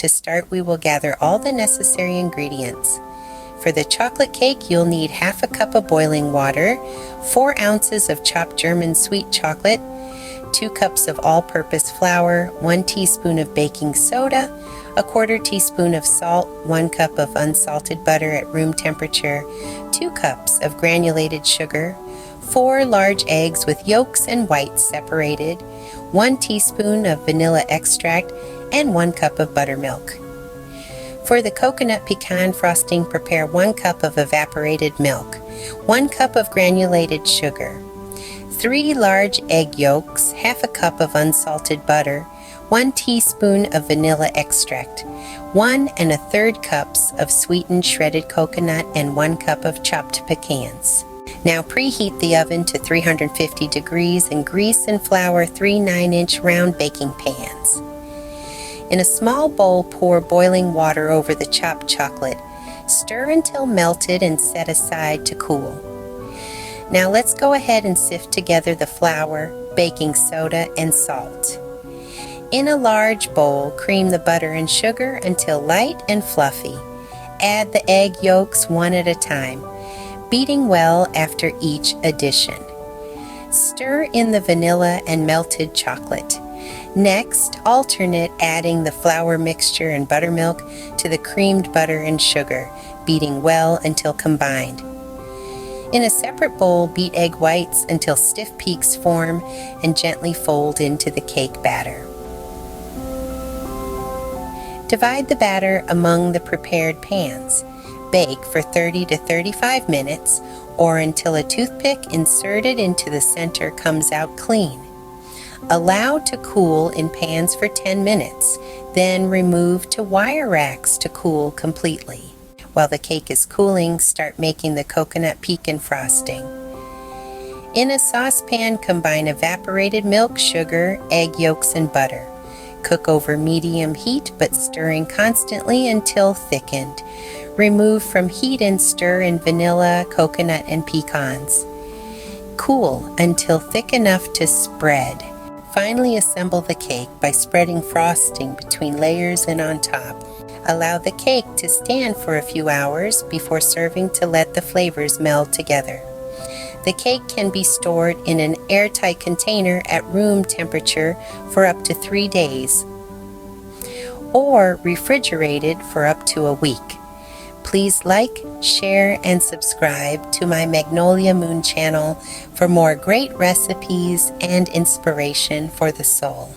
To start, we will gather all the necessary ingredients. For the chocolate cake, you'll need half a cup of boiling water, 4 ounces of chopped German sweet chocolate, 2 cups of all-purpose flour, 1 teaspoon of baking soda, a 1/4 teaspoon of salt, 1 cup of unsalted butter at room temperature, 2 cups of granulated sugar, 4 large eggs with yolks and whites separated, 1 teaspoon of vanilla extract, and 1 cup of buttermilk. For the coconut pecan frosting, prepare 1 cup of evaporated milk, 1 cup of granulated sugar, 3 large egg yolks, half a cup of unsalted butter, 1 teaspoon of vanilla extract, 1 1/3 cups of sweetened shredded coconut, and 1 cup of chopped pecans. Now preheat the oven to 350 degrees and grease and flour 3 9-inch round baking pans. In a small bowl, pour boiling water over the chopped chocolate. Stir until melted and set aside to cool. Now let's go ahead and sift together the flour, baking soda, and salt. In a large bowl, cream the butter and sugar until light and fluffy. Add the egg yolks one at a time, beating well after each addition. Stir in the vanilla and melted chocolate. Next, alternate adding the flour mixture and buttermilk to the creamed butter and sugar, beating well until combined. In a separate bowl, beat egg whites until stiff peaks form and gently fold into the cake batter. Divide the batter among the prepared pans. Bake for 30 to 35 minutes or until a toothpick inserted into the center comes out clean. Allow to cool in pans for 10 minutes, then remove to wire racks to cool completely. While the cake is cooling, start making the coconut-pecan frosting. In a saucepan, combine evaporated milk, sugar, egg yolks, and butter. Cook over medium heat but stirring constantly until thickened. Remove from heat and stir in vanilla, coconut, and pecans. Cool until thick enough to spread. Finally, assemble the cake by spreading frosting between layers and on top. Allow the cake to stand for a few hours before serving to let the flavors meld together. The cake can be stored in an airtight container at room temperature for up to 3 days or refrigerated for up to a week. Please like, share, and subscribe to my Magnolia Moon channel for more great recipes and inspiration for the soul.